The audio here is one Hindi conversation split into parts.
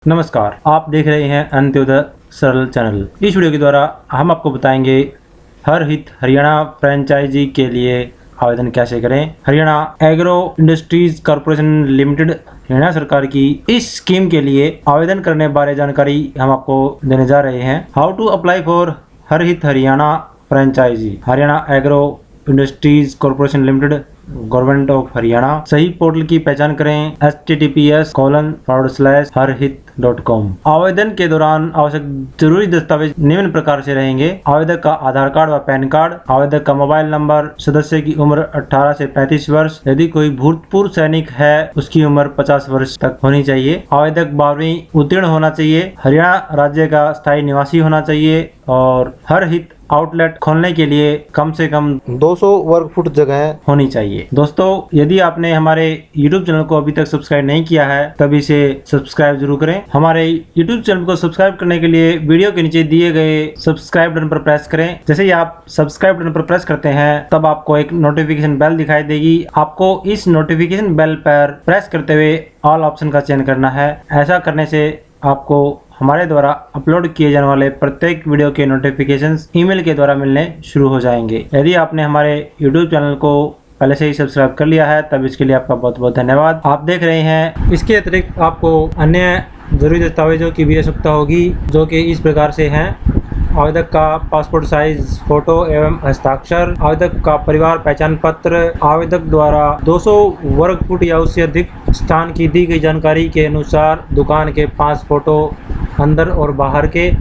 नमस्कार, आप देख रहे हैं अंत्योदय सरल चैनल। इस वीडियो के द्वारा हम आपको बताएंगे हर हित हरियाणा फ्रेंचाइजी के लिए आवेदन कैसे करें। Haryana agro industries corporation limited Haryana सरकार की इस स्कीम के लिए आवेदन करने बारे जानकारी हम आपको देने जा रहे हैं। How to apply for Har Hith Haryana franchise. Haryana agro industries corporation limited government of Haryana. सही पोर्टल की पहचान करें https://harhit.com। आवेदन के दौरान आवश्यक जरूरी दस्तावेज निम्न प्रकार से रहेंगे। आवेदक का आधार कार्ड व पैन कार्ड, आवेदक का मोबाइल नंबर, सदस्य की उम्र 18 से 35 वर्ष, यदि कोई भूतपूर्व सैनिक है उसकी उम्र 50 वर्ष तक होनी चाहिए। आवेदक 12वीं उत्तीर्ण होना चाहिए, हरियाणा राज्य का स्थायी निवासी होना चाहिए और हर हित आउटलेट खोलने के लिए कम से कम 200 वर्ग फुट जगह होनी चाहिए। दोस्तों, यदि आपने हमारे YouTube चैनल को अभी तक सब्सक्राइब नहीं किया है तब इसे सब्सक्राइब जरूर करें। हमारे YouTube चैनल को सब्सक्राइब करने के लिए वीडियो के नीचे दिए गए सब्सक्राइब बटन पर प्रेस करें। जैसे ही आप सब्सक्राइब बटन पर प्रेस करते हैं तब आपको एक नोटिफिकेशन बेल दिखाई देगी। आपको इस नोटिफिकेशन बेल पर प्रेस करते हुए ऑल ऑप्शन का चयन करना है। ऐसा करने से आपको हमारे द्वारा अपलोड किए जाने वाले प्रत्येक वीडियो के नोटिफिकेशंस ईमेल के द्वारा मिलने शुरू हो जाएंगे। यदि आपने हमारे YouTube चैनल को पहले से ही सब्सक्राइब कर लिया है तब इसके लिए आपका बहुत बहुत धन्यवाद। आप देख रहे हैं, इसके अतिरिक्त आपको अन्य जरूरी दस्तावेजों की भी आवश्यकता होगी जो कि इस प्रकार से हैं। आवेदक का पासपोर्ट साइज फोटो एवं हस्ताक्षर, आवेदक का परिवार पहचान पत्र, आवेदक द्वारा 200 वर्ग फुट या उससे अधिक स्थान की दी गई जानकारी के अनुसार दुकान के 5 फोटो अंदर और बाहर के,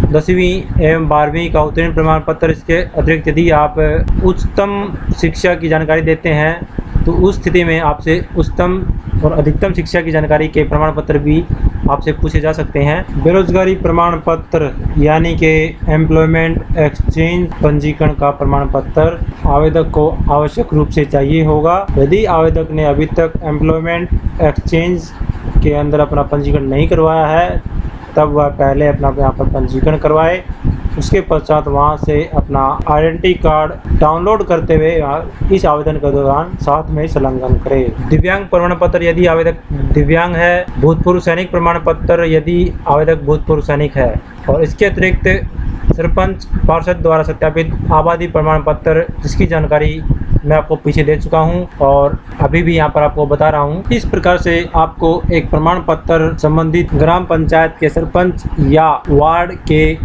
10वीं एवं 12वीं का उत्तीर्ण प्रमाण पत्र। इसके अतिरिक्त यदि आप उच्चतम शिक्षा की जानकारी देते हैं तो उस स्थिति में आपसे उच्चतम और अधिकतम शिक्षा की जानकारी के प्रमाण पत्र भी आपसे पूछे जा सकते हैं। बेरोजगारी प्रमाण पत्र यानी कि एम्प्लॉयमेंट एक्सचेंज पंजीकरण का प्रमाण पत्र आवेदक को आवश्यक रूप से चाहिए होगा। यदि आवेदक ने अभी तक एम्प्लॉयमेंट एक्सचेंज के अंदर अपना पंजीकरण नहीं करवाया है तब वह पहले अपना यहाँ पर पंजीकरण करवाए। उसके पश्चात वहाँ से अपना आइडेंटिटी कार्ड डाउनलोड करते हुए इस आवेदन के दौरान साथ में संलग्न करें। दिव्यांग प्रमाण पत्र यदि आवेदक दिव्यांग है, भूतपूर्व सैनिक प्रमाण पत्र यदि आवेदक भूतपूर्व सैनिक है, और इसके अतिरिक्त सरपंच पार्षद द्वारा सत्यापित आबादी प्रमाण पत्र जिसकी जानकारी मैं आपको पीछे दे चुका हूं और अभी भी यहां पर आपको बता रहा हूं। इस प्रकार से आपको एक प्रमाण पत्र संबंधित ग्राम पंचायत के सरपंच या वार्ड के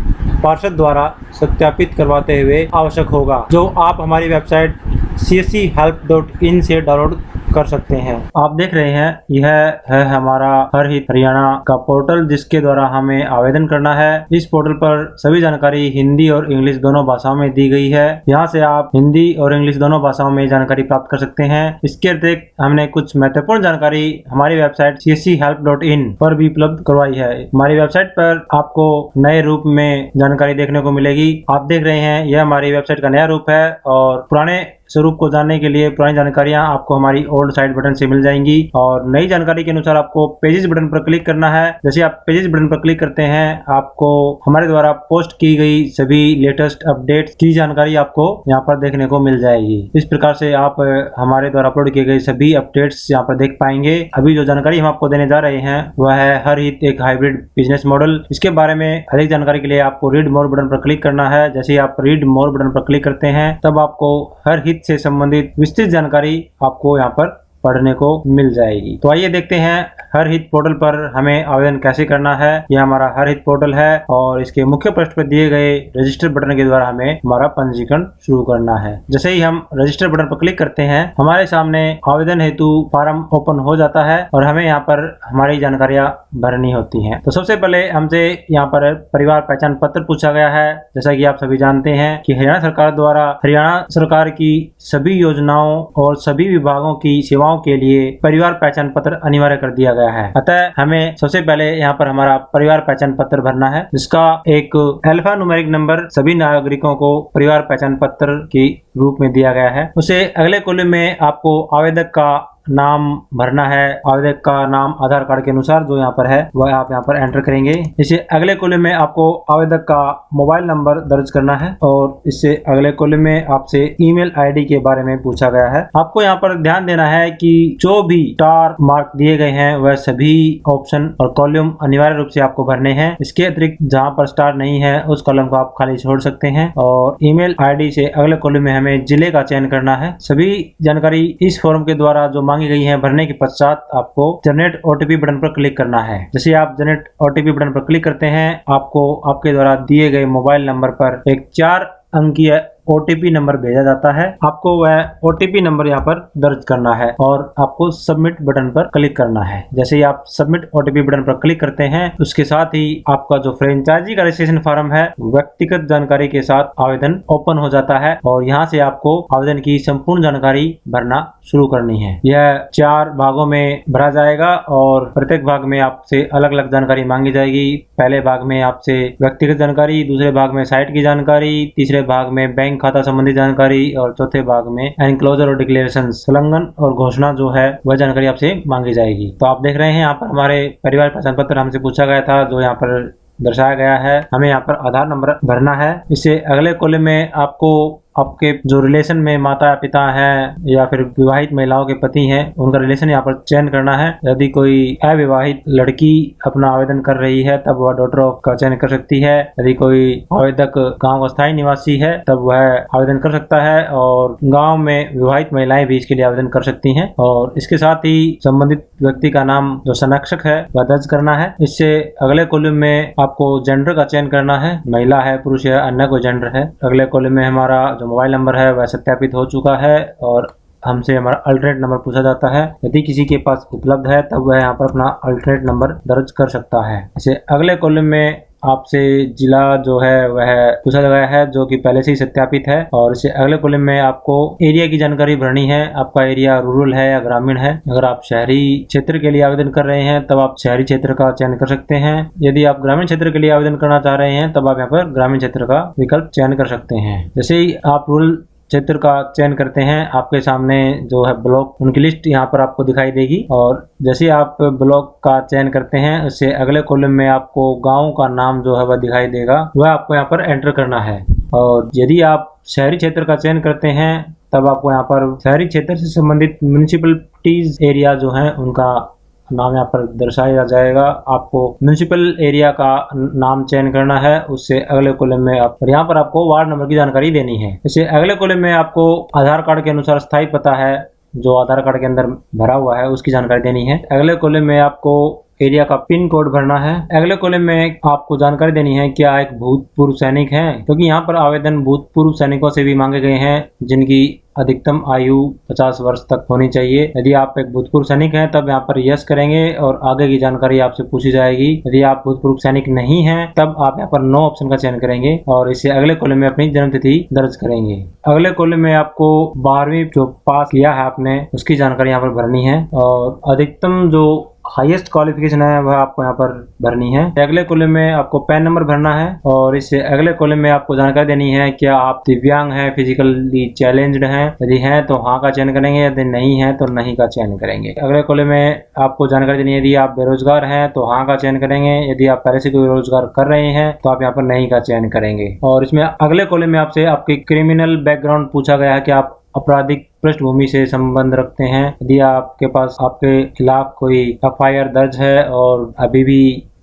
पार्षद द्वारा सत्यापित करवाते हुए आवश्यक होगा, जो आप हमारी वेबसाइट cschelp.in से डाउनलोड कर सकते हैं। आप देख रहे हैं, यह है हमारा हर हित हरियाणा का पोर्टल जिसके द्वारा हमें आवेदन करना है। इस पोर्टल पर सभी जानकारी हिंदी और इंग्लिश दोनों भाषाओं में दी गई है। यहाँ से आप हिंदी और इंग्लिश दोनों भाषाओं में जानकारी प्राप्त कर सकते हैं। इसके अतिरिक्त हमने कुछ महत्वपूर्ण जानकारी हमारी वेबसाइट cschelp.in पर भी उपलब्ध करवाई है। हमारी वेबसाइट पर आपको नए रूप में जानकारी देखने को मिलेगी। आप देख रहे हैं, यह हमारी वेबसाइट का नया रूप है और पुराने स्वरूप को जानने के लिए पुरानी जानकारियां आपको हमारी ओल्ड साइट बटन से मिल जाएंगी और नई जानकारी के अनुसार आपको पेजेस बटन पर क्लिक करना है। जैसे आप पेजेस बटन पर क्लिक करते हैं आपको हमारे द्वारा पोस्ट की गई सभी लेटेस्ट अपडेट्स की जानकारी आपको यहाँ पर देखने को मिल जाएगी। इस प्रकार से आप हमारे द्वारा अपलोड किए गए सभी अपडेट्स यहाँ पर देख पाएंगे। अभी जो जानकारी हम आपको देने जा रहे हैं वह है हर हित एक हाइब्रिड बिजनेस मॉडल। इसके बारे में अधिक जानकारी के लिए आपको रीड मोर बटन पर क्लिक करना है। जैसे आप रीड मोर बटन पर क्लिक करते हैं तब आपको हर हित से संबंधित विस्तृत जानकारी आपको यहाँ पर पढ़ने को मिल जाएगी। तो आइए देखते हैं हर हित पोर्टल पर हमें आवेदन कैसे करना है। यह हमारा हर हित पोर्टल है और इसके मुख्य पृष्ठ पर दिए गए रजिस्टर बटन के द्वारा हमें हमारा पंजीकरण शुरू करना है। जैसे ही हम रजिस्टर बटन पर क्लिक करते हैं हमारे सामने आवेदन हेतु फॉर्म ओपन हो जाता है और हमें यहाँ पर हमारी जानकारियां भरनी होती हैं। तो सबसे पहले हमसे यहाँ पर परिवार पहचान पत्र पूछा गया है। जैसा कि आप सभी जानते हैं कि हरियाणा सरकार द्वारा हरियाणा सरकार की सभी योजनाओं और सभी विभागों की सेवाओं के लिए परिवार पहचान पत्र अनिवार्य कर दिया गया है। अतः हमें सबसे पहले यहाँ पर हमारा परिवार पहचान पत्र भरना है जिसका एक अल्फा न्यूमेरिक नंबर सभी नागरिकों को परिवार पहचान पत्र के रूप में दिया गया है। उसे अगले कॉलम में आपको आवेदक का नाम भरना है, आवेदक का नाम आधार कार्ड के अनुसार जो यहाँ पर है वह आप यहाँ पर एंटर करेंगे। इससे अगले कॉलम में आपको आवेदक का मोबाइल नंबर दर्ज करना है और इससे अगले कॉलम में आपसे ईमेल आईडी के बारे में पूछा गया है। आपको यहाँ पर ध्यान देना है कि जो भी स्टार मार्क दिए गए हैं वह सभी ऑप्शन और कॉलम अनिवार्य रूप से आपको भरने हैं। इसके अतिरिक्त जहाँ पर स्टार नहीं है उस कॉलम को आप खाली छोड़ सकते हैं। और ईमेल आईडी से अगले कॉलम में हमें जिले का चयन करना है। सभी जानकारी इस फॉर्म के द्वारा जो मांगी गई है भरने के पश्चात आपको जनरेट ओटीपी बटन पर क्लिक करना है। जैसे आप जनरेट ओटीपी बटन पर क्लिक करते हैं आपको आपके द्वारा दिए गए मोबाइल नंबर पर एक 4 अंकीय ओटीपी नंबर भेजा जाता है। आपको वह ओटीपी नंबर यहाँ पर दर्ज करना है और आपको सबमिट बटन पर क्लिक करना है। जैसे ही आप सबमिट ओटीपी बटन पर क्लिक करते हैं उसके साथ ही आपका जो फ्रेंचाइजी का रजिस्ट्रेशन फॉर्म है व्यक्तिगत जानकारी के साथ आवेदन ओपन हो जाता है और यहाँ से आपको आवेदन की संपूर्ण जानकारी भरना शुरू करनी है। यह 4 भागों में भरा जाएगा और प्रत्येक भाग में आपसे अलग अलग जानकारी मांगी जाएगी। पहले भाग में आपसे व्यक्तिगत जानकारी, दूसरे भाग में साइट की जानकारी, तीसरे भाग में बैंक खाता संबंधी जानकारी और चौथे भाग में एनक्लोजर और डिक्लेरेशन संलग्न और घोषणा जो है वह जानकारी आपसे मांगी जाएगी। तो आप देख रहे हैं यहाँ पर हमारे परिवार पहचान पत्र हमसे पूछा गया था जो यहाँ पर दर्शाया गया है। हमें यहाँ पर आधार नंबर भरना है। इससे अगले कॉलम में आपको आपके जो रिलेशन में माता पिता हैं या फिर विवाहित महिलाओं के पति हैं उनका रिलेशन यहाँ पर चयन करना है। यदि कोई अविवाहित लड़की अपना आवेदन कर रही है तब वह डॉटर ऑफ का चयन कर सकती है। यदि कोई आवेदक गांव का स्थायी निवासी है तब वह आवेदन कर सकता है और गांव में विवाहित महिलाएं भी इसके लिए आवेदन कर सकती हैं। और इसके साथ ही संबंधित व्यक्ति का नाम जो संरक्षक है वह दर्ज करना है। इससे अगले कॉलम में आपको जेंडर का चयन करना है, महिला है, पुरुष है, अन्य कोई जेंडर है। अगले कॉलम में हमारा जो मोबाइल नंबर है वह सत्यापित हो चुका है और हमसे हमारा अल्टरनेट नंबर पूछा जाता है। यदि किसी के पास उपलब्ध है तब वह यहाँ पर अपना अल्टरनेट नंबर दर्ज कर सकता है। इसे अगले कॉलम में आपसे जिला जो है वह पूछा गया है जो कि पहले से ही सत्यापित है और इसे अगले कॉलम में आपको एरिया की जानकारी भरनी है। आपका एरिया रूरल है या ग्रामीण है। अगर आप शहरी क्षेत्र के लिए आवेदन कर रहे हैं तब आप शहरी क्षेत्र का चयन कर सकते हैं। यदि आप ग्रामीण क्षेत्र के लिए आवेदन करना चाह रहे हैं तब आप यहाँ पर ग्रामीण क्षेत्र का विकल्प चयन कर सकते हैं। जैसे ही आप रूरल क्षेत्र का चयन करते हैं आपके सामने जो है ब्लॉक उनकी लिस्ट यहाँ पर आपको दिखाई देगी और जैसे आप ब्लॉक का चयन करते हैं उससे अगले कॉलम में आपको गांव का नाम जो है वह दिखाई देगा, वह आपको यहाँ पर एंटर करना है। और यदि आप शहरी क्षेत्र का चयन करते हैं तब आपको यहाँ पर शहरी क्षेत्र से संबंधित म्यूनिसिपलिटीज एरिया जो है उनका नाम यहाँ पर दर्शाया जाएगा। आपको म्यूनिसिपल एरिया का नाम चयन करना है। उससे अगले कॉलम में आप यहाँ पर आपको वार्ड नंबर की जानकारी देनी है। इससे अगले कॉलम में आपको आधार कार्ड के अनुसार स्थायी पता है जो आधार कार्ड के अंदर भरा हुआ है उसकी जानकारी देनी है। अगले कॉलम में आपको एरिया का पिन कोड भरना है। अगले कॉलम में आपको जानकारी देनी है क्या एक भूतपूर्व सैनिक है, क्योंकि यहाँ पर आवेदन भूतपूर्व सैनिकों से भी मांगे गए हैं जिनकी अधिकतम आयु 50 वर्ष तक होनी चाहिए। यदि आप एक भूतपूर्व सैनिक हैं तब यहाँ पर यस करेंगे और आगे की जानकारी आपसे पूछी जाएगी। यदि आप भूतपूर्व सैनिक नहीं हैं तब आप यहाँ पर नो ऑप्शन का चयन करेंगे और इसे अगले कॉलम में अपनी जन्म तिथि दर्ज करेंगे। अगले कॉलम में आपको 12वीं जो पास किया है आपने उसकी जानकारी यहाँ पर भरनी है और अधिकतम जो हाईएस्ट क्वालिफिकेशन है वह आपको यहाँ पर भरनी है। अगले कॉलम में आपको पैन नंबर भरना है और इससे अगले कॉलम में आपको जानकारी देनी है क्या आप दिव्यांग हैं, फिजिकली चैलेंज्ड हैं। यदि हैं तो हाँ का चयन करेंगे, यदि नहीं है तो नहीं का चयन करेंगे। अगले कॉलम में आपको जानकारी देनी है यदि आप बेरोजगार हैं तो हाँ का चयन करेंगे, यदि आप पहले से कोई रोजगार कर रहे हैं तो आप यहाँ पर नहीं का चयन करेंगे। और इसमें अगले कॉलम में आपसे आपकी क्रिमिनल बैकग्राउंड पूछा गया है कि आप आपराधिक पृष्ठभूमि से संबंध रखते हैं। यदि आपके पास आपके खिलाफ कोई एफआईआर दर्ज है और अभी भी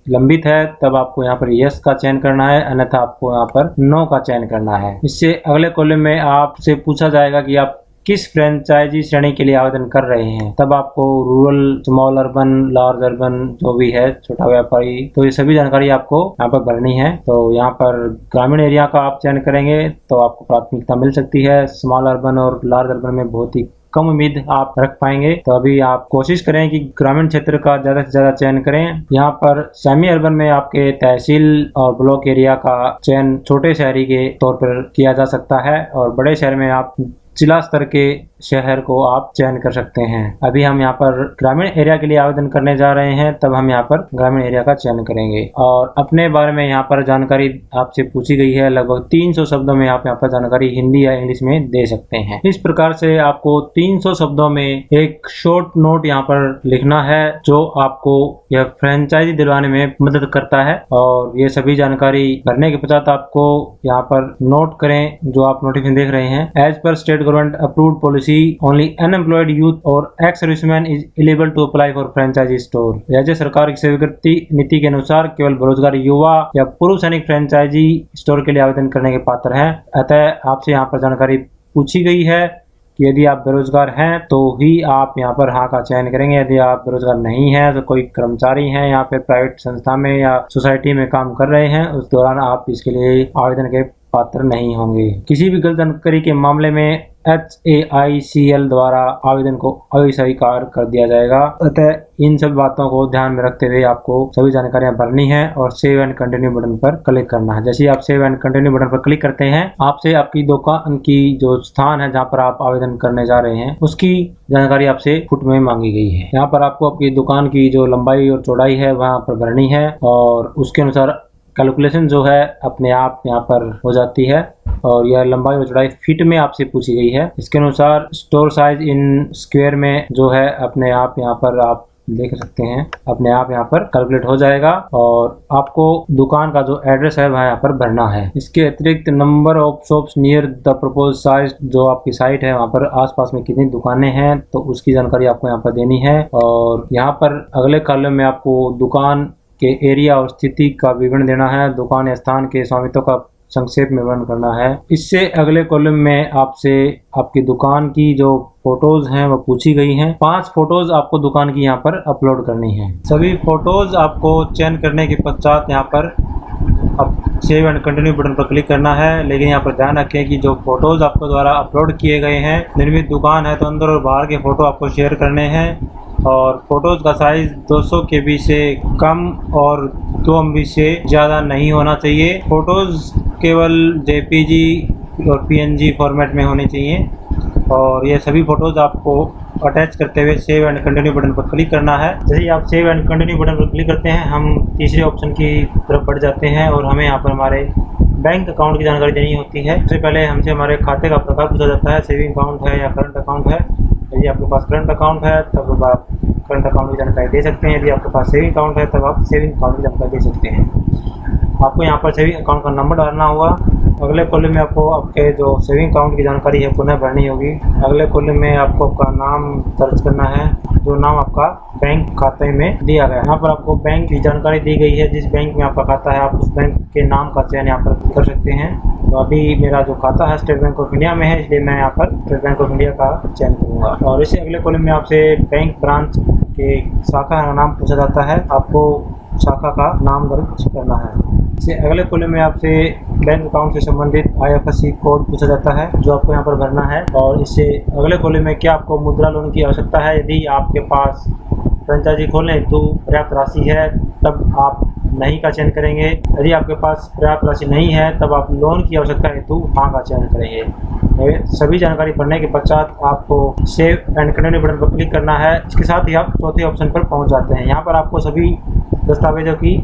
लंबित है तब आपको यहाँ पर यस का चयन करना है, अन्यथा आपको यहाँ पर नो का चयन करना है। इससे अगले कॉलम में आपसे पूछा जाएगा कि आप किस फ्रेंचाइजी श्रेणी के लिए आवेदन कर रहे हैं। तब आपको rural, small urban, large urban जो भी है, छोटा व्यापारी, तो ये सभी जानकारी आपको यहाँ पर भरनी है। तो यहाँ पर ग्रामीण एरिया का आप चयन करेंगे तो आपको प्राथमिकता मिल सकती है। स्मॉल अर्बन और लार्ज अर्बन में बहुत ही कम उम्मीद आप रख पाएंगे, तो अभी आप कोशिश करें कि ग्रामीण क्षेत्र का ज्यादा से ज्यादा चयन करें। यहाँ पर सेमी अर्बन में आपके तहसील और ब्लॉक एरिया का चयन छोटे शहरी के तौर पर किया जा सकता है और बड़े शहर में आप जिला स्तर के शहर को आप चयन कर सकते हैं। अभी हम यहाँ पर ग्रामीण एरिया के लिए आवेदन करने जा रहे हैं, तब हम यहाँ पर ग्रामीण एरिया का चयन करेंगे। और अपने बारे में यहाँ पर जानकारी आपसे पूछी गई है, लगभग 300 शब्दों में आप यहाँ पर जानकारी हिंदी या इंग्लिश में दे सकते हैं। इस प्रकार से आपको 300 शब्दों में एक शॉर्ट नोट यहाँ पर लिखना है, जो आपको यह फ्रेंचाइजी दिलवाने में मदद करता है। और ये सभी जानकारी भरने के पश्चात आपको यहाँ पर नोट करें, जो आप नोटिफिकेशन देख रहे हैं, as per state government approved policy only unemployed youth और ex serviceman is eligible to apply for franchise store. राज्य सरकार की स्वीकृति नीति के अनुसार केवल बेरोजगार युवा या पूर्व सैनिक फ्रेंचाइजी स्टोर के लिए आवेदन करने के पात्र हैं। अतः आपसे यहाँ पर जानकारी पूछी गई है कि यदि आप बेरोजगार हैं तो ही आप यहाँ पर हाँ का चयन करेंगे। यदि आप बेरोजगार नहीं हैं, तो कोई कर्मचारी हैं यहाँ पे प्राइवेट संस्था में या सोसाइटी में काम कर रहे हैं, उस दौरान आप इसके लिए आवेदन के पात्र नहीं होंगे। किसी भी गलत जानकारी के मामले में HAICL द्वारा आवेदन को अस्वीकार कर दिया जाएगा। अतः इन सब बातों को ध्यान में रखते हुए आपको सभी जानकारियां भरनी है और सेव एंड कंटिन्यू बटन पर क्लिक करना है। जैसे ही आप सेव एंड कंटिन्यू बटन पर क्लिक करते हैं, आपसे आपकी दुकान की जो स्थान है जहां पर आप आवेदन करने जा रहे हैं, उसकी जानकारी आपसे फुट में मांगी गई है। यहाँ पर आपको आपकी दुकान की जो लंबाई और चौड़ाई है वहां पर भरनी है और उसके अनुसार कैलकुलेशन जो है अपने आप यहाँ पर हो जाती है। और यह लंबाई और चौड़ाई फीट में आपसे पूछी गई है। इसके अनुसार स्टोर साइज इन स्क्वायर में जो है अपने आप यहाँ पर आप देख सकते हैं, अपने आप यहाँ पर कैलकुलेट हो जाएगा। और आपको दुकान का जो एड्रेस है वह यहाँ पर भरना है। इसके अतिरिक्त number of shops near the propose site, जो आपकी साइट है वहाँ पर आसपास में कितनी दुकानें हैं तो उसकी जानकारी आपको यहाँ पर देनी है। और यहाँ पर अगले कॉलम में आपको दुकान के एरिया और स्थिति का विवरण देना है। दुकान या स्थान के स्वामित्व का संक्षेप में वर्णन करना है। इससे अगले कॉलम में आपसे आपकी दुकान की जो फोटोज हैं वो पूछी गई हैं। 5 फोटोज आपको दुकान की यहाँ पर अपलोड करनी है। सभी फोटोज आपको चयन करने के पश्चात यहाँ पर अब सेव एंड कंटिन्यू बटन पर क्लिक करना है। लेकिन यहाँ पर ध्यान रखें कि जो फोटोज आपको द्वारा अपलोड किए गए हैं, निर्मित दुकान है तो अंदर और बाहर के फोटो आपको शेयर करने हैं। और फोटोज़ का साइज़ 200 KB से कम और 2 MB से ज़्यादा नहीं होना चाहिए। फ़ोटोज़ केवल JPG और PNG फॉर्मेट में होनी चाहिए। और ये सभी फ़ोटोज़ आपको अटैच करते हुए सेव एंड कंटिन्यू बटन पर क्लिक करना है। जैसे ही आप सेव एंड कंटिन्यू बटन पर क्लिक करते हैं, हम तीसरे ऑप्शन की तरफ बढ़ जाते हैं और हमें यहाँ पर हमारे बैंक अकाउंट की जानकारी देनी होती है। सबसे पहले हमसे हमारे खाते का प्रकार पूछा जाता है, सेविंग अकाउंट है या करंट अकाउंट है। यदि आपके पास करंट अकाउंट है तब आप करंट अकाउंट की जानकारी दे सकते हैं। यदि आपके पास सेविंग अकाउंट है तब आप सेविंग अकाउंट की जानकारी दे सकते हैं। आपको यहाँ पर सेविंग अकाउंट का नंबर डालना होगा। अगले कॉलम में आपको आपके जो सेविंग अकाउंट की जानकारी है पुनः भरनी होगी। अगले कॉलम में आपको आपका नाम दर्ज करना है, जो नाम आपका बैंक खाते में दिया गया है। यहाँ पर आपको बैंक की जानकारी दी गई है, जिस बैंक में आपका खाता है आप उस बैंक के नाम का चयन यहाँ पर कर सकते हैं। तो अभी मेरा जो खाता है स्टेट बैंक ऑफ इंडिया में है, इसलिए मैं यहाँ पर स्टेट बैंक ऑफ इंडिया का चयन करूँगा। और इसे अगले कॉलम में आपसे बैंक ब्रांच के शाखा का नाम पूछा जाता है, आपको शाखा का नाम दर्ज करना है। इसे अगले कॉलम में आपसे बैंक अकाउंट से संबंधित IFSC कोड पूछा जाता है, जो आपको यहाँ पर भरना है। और इससे अगले कॉलम में क्या आपको मुद्रा लोन की आवश्यकता है। यदि आपके पास फ्रेंचाइजी खोलने हेतु पर्याप्त राशि है तब आप नहीं का चयन करेंगे। यदि आपके पास पर्याप्त राशि नहीं है तब आप लोन की आवश्यकता हेतु हाँ का चयन करेंगे। सभी जानकारी भरने के पश्चात आपको सेव एंड कंटिन्यू बटन पर क्लिक करना है। इसके साथ ही आप चौथे ऑप्शन पर पहुंच जाते हैं। यहाँ पर आपको सभी दस्तावेजों की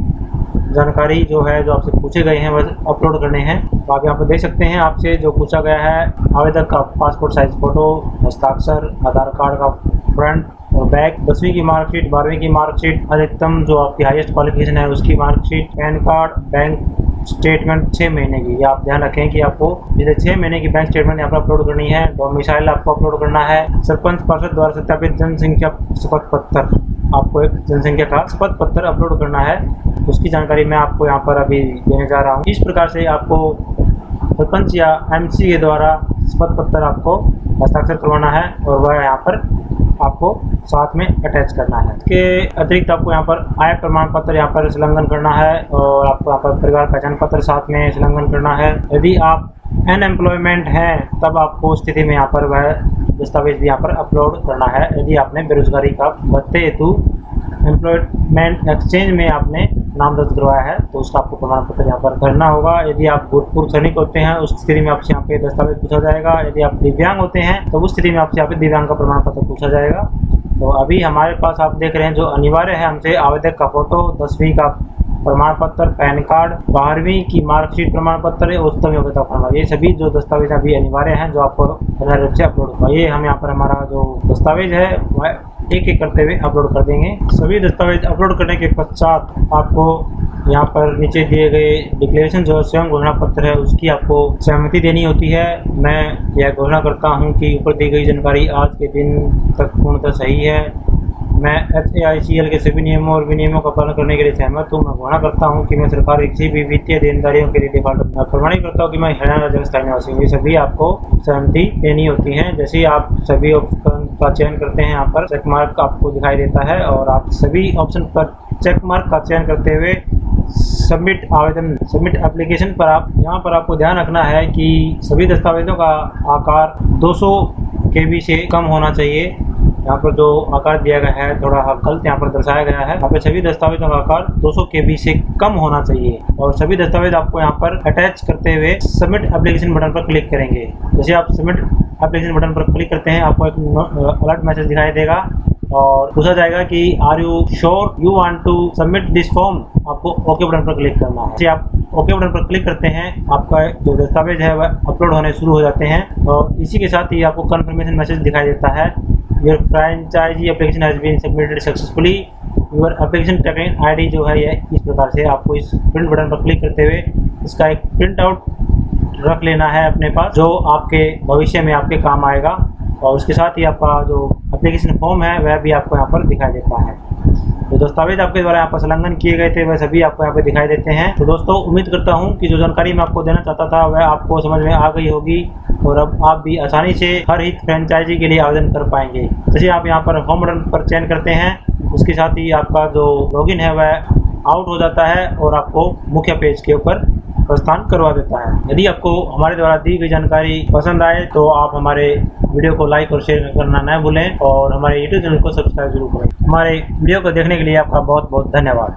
जानकारी जो है जो आपसे पूछे गए हैं वह अपलोड करने हैं। तो आप यहाँ पर देख सकते हैं आपसे जो पूछा गया है, आवेदक का पासपोर्ट साइज फ़ोटो, हस्ताक्षर, आधार कार्ड का फ्रंट और बैक, 10वीं की मार्कशीट, 12वीं की मार्कशीट, अधिकतम जो आपकी हाईएस्ट क्वालिफिकेशन है उसकी marksheet, pan card, bank statement 6 महीने की। आप ध्यान रखें कि आपको जैसे 6 महीने की बैंक स्टेटमेंट यहाँ पर अपलोड करनी है। डोमिसाइल आपको अपलोड करना है। सरपंच पार्षद द्वारा सत्यापित जनसंख्या शपथ पत्र, आपको एक जनसंख्या का शपथ पत्र अपलोड करना है। उसकी जानकारी मैं आपको यहाँ पर अभी देने जा रहा हूँ। इस प्रकार से आपको सरपंच या MC के द्वारा शपथ पत्र आपको हस्ताक्षर करवाना है और वह यहाँ पर आपको साथ में अटैच करना है। इसके अतिरिक्त आपको यहाँ पर आय प्रमाण पत्र यहाँ पर संलग्न करना है और आपको यहाँ पर परिवार पहचान पत्र साथ में संलग्न करना है। यदि आप अनएम्प्लॉयमेंट है तब आपको स्थिति में यहाँ पर वह दस्तावेज भी यहाँ पर अपलोड करना है। यदि आपने बेरोजगारी का भत्ते हेतु एम्प्लॉयमेंट एक्सचेंज में आपने नाम दर्ज करवाया है तो उसका आपको प्रमाण पत्र यहाँ पर भरना होगा। यदि आप भूतपूर्व सैनिक होते हैं उस स्थिति में आपसे यहाँ पे दस्तावेज पूछा जाएगा। यदि आप दिव्यांग होते हैं तो उस स्थिति में आपसे यहाँ पे दिव्यांग का प्रमाण पत्र पूछा जाएगा। तो अभी हमारे पास आप देख रहे हैं जो अनिवार्य है हमसे आवेदक का फोटो, 10वीं का प्रमाण पत्र, पैन कार्ड, 12वीं की मार्कशीट प्रमाण पत्र, उच्चतम योग्यता प्रमाण, ये सभी जो दस्तावेज अभी अनिवार्य हैं जो आपको अनिवार्य रूप से अपलोड होगा। ये हम यहाँ पर हमारा जो दस्तावेज है वह एक एक करते हुए अपलोड कर देंगे। सभी दस्तावेज अपलोड करने के पश्चात आपको यहाँ पर नीचे दिए गए डिक्लेरेशन जो स्वयं घोषणा पत्र है उसकी आपको सहमति देनी होती है। मैं यह घोषणा करता हूँ कि ऊपर दी गई जानकारी आज के दिन तक पूर्णतः सही है। मैं HAICL के सभी नियमों और विनियमों का पालन करने के लिए सहमत हूँ। मैं घोषणा करता हूँ कि मैं सरकार की किसी भी वित्तीय देनदारियों के लिए डिफॉल्टर प्रमाणित करता हूँ कि मैं हरियाणा राज्य का स्थायी निवासी हूँ। ये सभी आपको सहमति देनी होती है। जैसे ही आप सभी ऑप्शन का चयन करते हैं यहाँ पर चेक मार्क आपको दिखाई देता है और आप सभी ऑप्शन पर चेक मार्क का चयन करते हुए सबमिट एप्लीकेशन पर आप यहाँ पर आपको ध्यान रखना है कि सभी दस्तावेजों का आकार 200 KB से कम होना चाहिए। यहाँ पर जो आकार दिया गया है थोड़ा गलत यहाँ पर दर्शाया गया है। यहाँ पर सभी दस्तावेजों का आकार 200 KB से कम होना चाहिए और सभी दस्तावेज आपको यहाँ पर अटैच करते हुए सबमिट एप्लीकेशन बटन पर क्लिक करेंगे। जैसे आप सबमिट एप्लीकेशन बटन पर क्लिक करते हैं आपको एक अलर्ट मैसेज दिखाई देगा और पूछा जाएगा कि are you sure you want to submit this form. आपको ओके बटन पर क्लिक करना है। जैसे आप ओके बटन पर क्लिक करते हैं आपका जो दस्तावेज है वह अपलोड होने शुरू हो जाते हैं और इसी के साथ ही आपको कन्फर्मेशन मैसेज दिखाई देता है your franchise application has been submitted successfully. Your application tracking ID जो है यह इस प्रकार से आपको इस प्रिंट बटन पर क्लिक करते हुए इसका एक प्रिंट आउट रख लेना है अपने पास जो आपके भविष्य में आपके काम आएगा और उसके साथ ही आपका जो एप्लीकेशन फॉर्म है वह भी आपको यहाँ पर दिखाई देता है। जो दस्तावेज आपके द्वारा यहाँ पर संलग्न किए गए थे वह सभी आपको यहाँ पर दिखाई देते हैं। तो दोस्तों उम्मीद करता हूँ कि जो जानकारी मैं आपको देना चाहता था वह आपको समझ में आ गई होगी और अब आप भी आसानी से हर हित फ्रेंचाइजी के लिए आवेदन कर पाएंगे। जैसे आप यहाँ पर होम बटन पर चयन करते हैं उसके साथ ही आपका जो लॉगिन है वह आउट हो जाता है और आपको मुख्य पेज के ऊपर प्रस्थान करवा देता है। यदि आपको हमारे द्वारा दी गई जानकारी पसंद आए तो आप हमारे वीडियो को लाइक और शेयर करना न भूलें और हमारे YouTube चैनल को सब्सक्राइब जरूर करें। हमारे वीडियो को देखने के लिए आपका बहुत बहुत धन्यवाद।